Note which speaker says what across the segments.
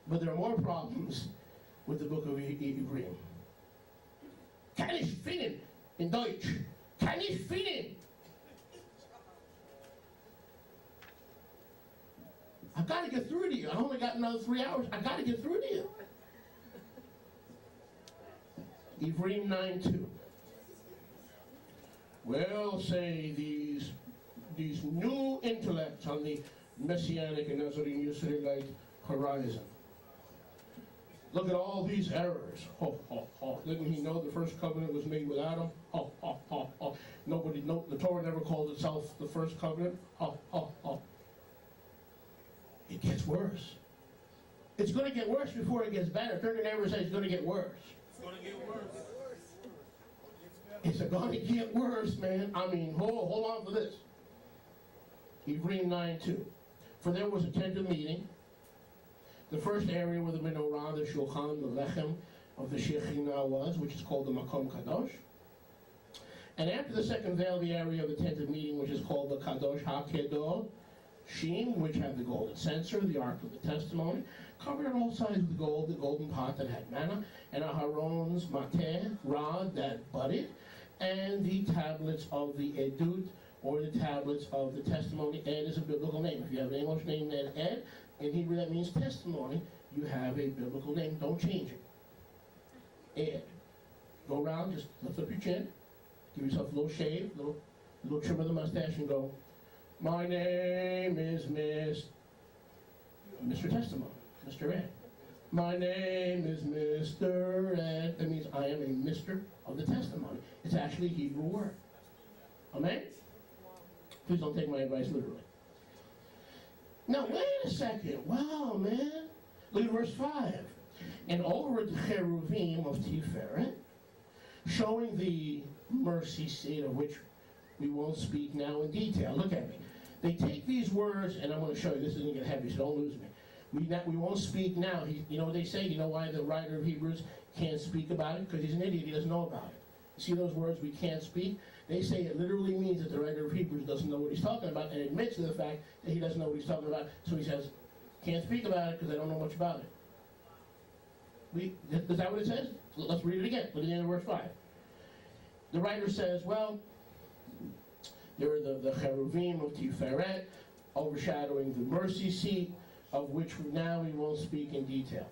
Speaker 1: But there are more problems with the book of Hebrews. Kann ich finden in Deutsch? Kann ich finden? I got to get through to you. I only got another 3 hours. I got to get through to you. Hebrews 9:2. Well, say these new intellects on the Messianic and Nazarene Israelite horizon. Look at all these errors. Ho, ho, ho. Didn't he know the first covenant was made with Adam? Ho, ho, ho, ho. The Torah never called itself the first covenant. Ho, ho, ho. It gets worse. It's going to get worse before it gets better. Turn to your neighbor and say it's going to get worse.
Speaker 2: It's going to get worse.
Speaker 1: It's going to get worse, man. I mean, hold on for this. Hebrews 9:2. For there was a tent of meeting. The first area where the menorah, the shulchan, the lechem of the Shekhinah was, which is called the Makom Kadosh. And after the second veil, the area of the tent of meeting, which is called the Kadosh HaKedosh, Shim, which had the golden censer, the Ark of the Testimony, covered on all sides with gold, the golden pot that had manna, and Aharon's mateh, rod that budded, and the tablets of the Edut, or the tablets of the testimony. Ed is a biblical name. If you have an English name named Ed, in Hebrew that means testimony, you have a biblical name. Don't change it. Ed. Go around, just lift up your chin, give yourself a little shave, little trim of the mustache, and go, my name is Mr. Testimony, Mr. Ed. My name is Mr. Ed. That means I am a Mr. of the testimony. It's actually a Hebrew word. Amen? Please don't take my advice literally. Now, wait a second. Wow, man. Look at verse 5. And over the cheruvim of Tiferet, showing the mercy seat, of which we won't speak now in detail. Look at me. They take these words, and I'm going to show you. This isn't going to get heavy, so don't lose me. We won't speak now. You know what they say? You know why the writer of Hebrews can't speak about it? Because he's an idiot. He doesn't know about it. You see those words, we can't speak? They say it literally means that the writer of Hebrews doesn't know what he's talking about and admits to the fact that he doesn't know what he's talking about. So he says, can't speak about it because I don't know much about it. Is that what it says? Let's read it again. Look at the end of verse 5. The writer says, well, there are the cheruvim of Tiferet, overshadowing the mercy seat, of which now we won't speak in detail.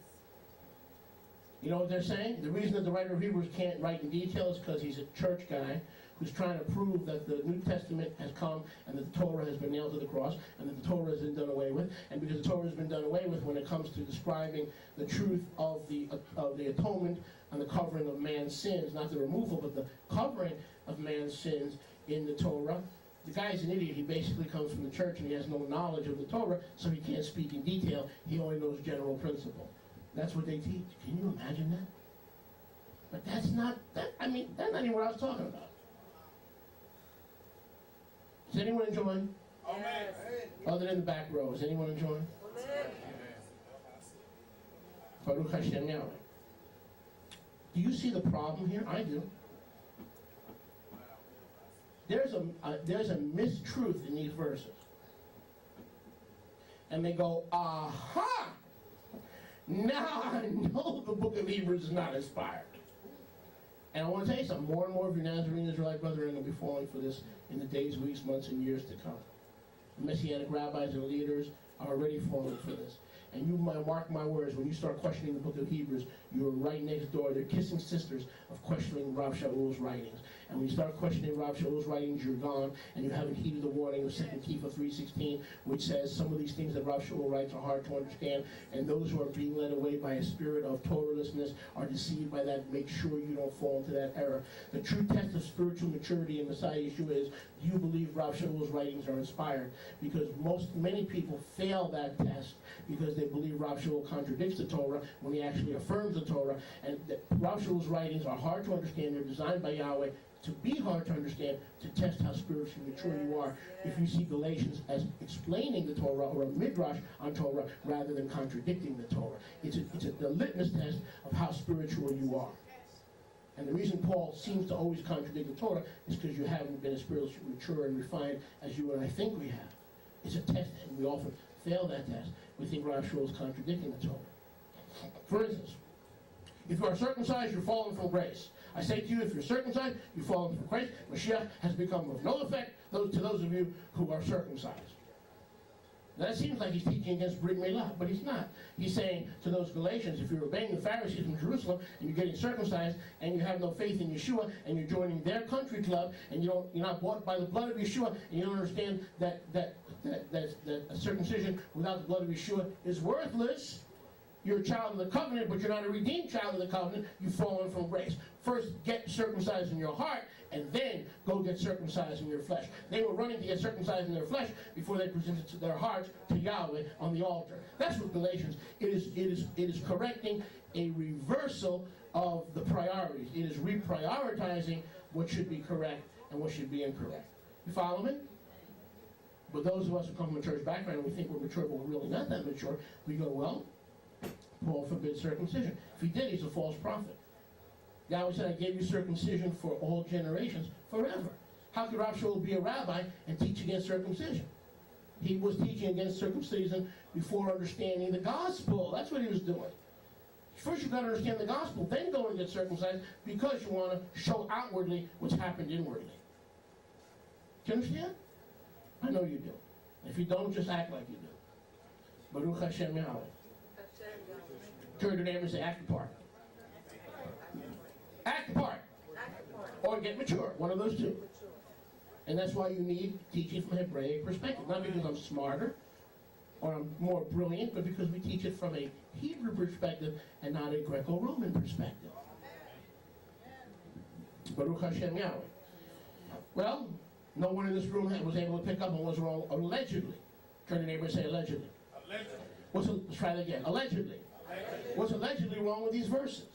Speaker 1: You know what they're saying? The reason that the writer of Hebrews can't write in detail is because he's a church guy who's trying to prove that the New Testament has come and that the Torah has been nailed to the cross and that the Torah has been done away with. And because the Torah has been done away with when it comes to describing the truth of the atonement and the covering of man's sins, not the removal, but the covering of man's sins in the Torah, the guy's an idiot. He basically comes from the church and he has no knowledge of the Torah, so he can't speak in detail. He only knows general principle. That's what they teach. Can you imagine that? But that's not even what I was talking about. Is anyone enjoying?
Speaker 2: Amen.
Speaker 1: Other than the back row, is anyone enjoying?
Speaker 2: Amen.
Speaker 1: Baruch Hashem Yahweh. Do you see the problem here? I do. There's a mistruth in these verses. And they go, aha! Now I know the book of Hebrews is not inspired. And I want to tell you something. More and more of your Nazarene Israelite brethren are going to be falling for this in the days, weeks, months, and years to come. The Messianic rabbis and leaders are already falling for this. And you might mark my words, when you start questioning the book of Hebrews, you're right next door. They're kissing sisters of questioning Rav Shaul's writings. And when you start questioning Rav Shaul's writings, you're gone, and you haven't heeded the warning of 2 Kepha 3:16, which says some of these things that Rav Shaul writes are hard to understand, and those who are being led away by a spirit of Torahlessness are deceived by that. Make sure you don't fall into that error. The true test of spiritual maturity in Messiah Yeshua is, do you believe Rav Shaul's writings are inspired? Because many people fail that test because they believe Rav Shaul contradicts the Torah when he actually affirms the Torah. And Rav Shaul's writings are hard to understand. They're designed by Yahweh to be hard to understand, to test how spiritually mature you are. If you see Galatians as explaining the Torah or a midrash on Torah rather than contradicting the Torah, it's a litmus test of how spiritual you are. And the reason Paul seems to always contradict the Torah is because you haven't been as spiritually mature and refined as you and I think we have. It's a test, and we often fail that test. We think Rav Shaul is contradicting the Torah. For instance, if you are circumcised, you're fallen from grace. I say to you, if you're circumcised, you've fallen from grace. Mashiach has become of no effect to those of you who are circumcised. Now, that seems like he's teaching against Brit Milah, but he's not. He's saying to those Galatians, if you're obeying the Pharisees from Jerusalem, and you're getting circumcised, and you have no faith in Yeshua, and you're joining their country club, and you're not bought by the blood of Yeshua, and you don't understand that a circumcision without the blood of Yeshua is worthless, you're a child of the covenant, but you're not a redeemed child of the covenant, you've fallen from grace. First, get circumcised in your heart, and then go get circumcised in your flesh. They were running to get circumcised in their flesh before they presented their hearts to Yahweh on the altar. That's what Galatians is. It is correcting a reversal of the priorities. It is reprioritizing what should be correct and what should be incorrect. You follow me? But those of us who come from a church background and we think we're mature, but we're really not that mature, we go, well, Paul forbids circumcision. If he did, he's a false prophet. Yahweh said, I gave you circumcision for all generations, forever. How could Rav Shaul be a rabbi and teach against circumcision? He was teaching against circumcision before understanding the gospel. That's what he was doing. First you've got to understand the gospel, then go and get circumcised because you want to show outwardly what's happened inwardly. Do you understand? I know you do. If you don't, just act like you do. Baruch Hashem Yahweh. Turn to your neighbor and say, act the part. Act the part. Or get mature. One of those two. And that's why you need teaching from a Hebraic perspective. Not because I'm smarter or I'm more brilliant, but because we teach it from a Hebrew perspective and not a Greco-Roman perspective. Baruch Hashem Yahweh. Well, no one in this room was able to pick up on what's wrong allegedly. Turn to your neighbor and say allegedly. Allegedly. Let's try that again. Allegedly. What's allegedly wrong with these verses?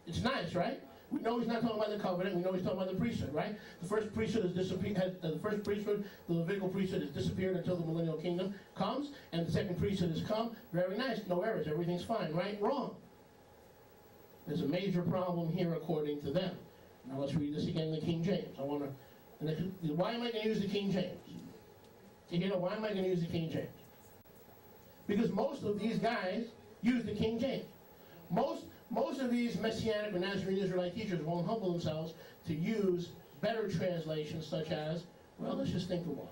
Speaker 1: It's nice, right? We know he's not talking about the covenant. We know he's talking about the priesthood, right? The first priesthood has disappeared. The first priesthood, the Levitical priesthood, has disappeared until the millennial kingdom comes, and the second priesthood has come. Very nice, no errors, everything's fine, right? Wrong. There's a major problem here, according to them. Now let's read this again in the King James. Why am I going to use the King James? You know, why am I going to use the King James? Because most of these guys use the King James. Most of these Messianic or Nazarene Israelite teachers won't humble themselves to use better translations such as, well, let's just think of one.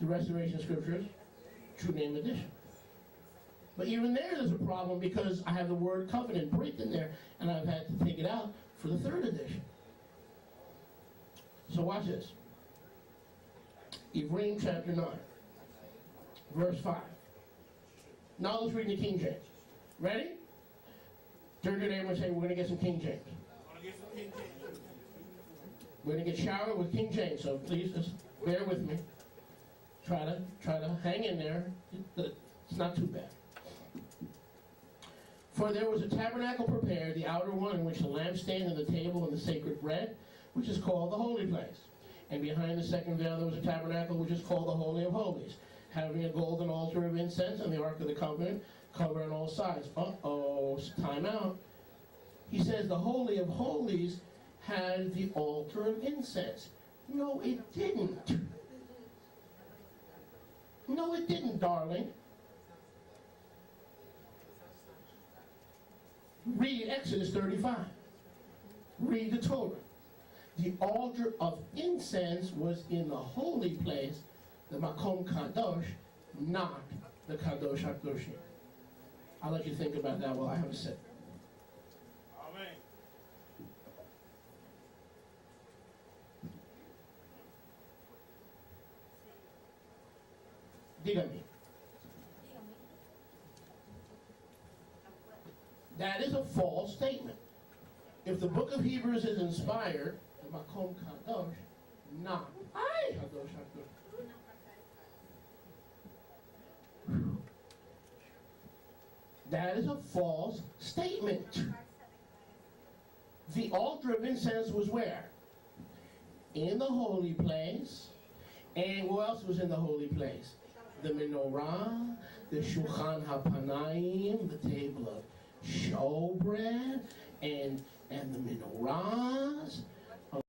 Speaker 1: The Restoration Scriptures, True Name Edition. But even there's a problem because I have the word covenant bricked in there, and I've had to take it out for the third edition. So watch this. Ephraim chapter 9, verse 5. Now let's read the King James. Ready? Turn to your neighbor and say, we're going to get some King James. We're going to get showered with King James, so please just bear with me. Try to hang in there. It's not too bad. For there was a tabernacle prepared, the outer one, in which the lampstand and the table and the sacred bread, which is called the holy place. And behind the second veil there was a tabernacle, which is called the Holy of Holies, having a golden altar of incense and the Ark of the Covenant, covered on all sides. Uh-oh, time out. He says the Holy of Holies had the altar of incense. No, it didn't. No, it didn't, darling. Read Exodus 35. Read the Torah. The altar of incense was in the holy place, the Makom Kadosh, not the Kadosh HaKadoshim. I'll let you think about that while I have a sip.
Speaker 2: Amen.
Speaker 1: Dígame. That is a false statement. If the book of Hebrews is inspired, the Makom Kadosh, not Kadosh HaKadosh. That is a false statement. The altar of incense was where? In the holy place. And what else was in the holy place? The menorah, the Shulchan HaPanayim, the table of showbread, and the menorahs,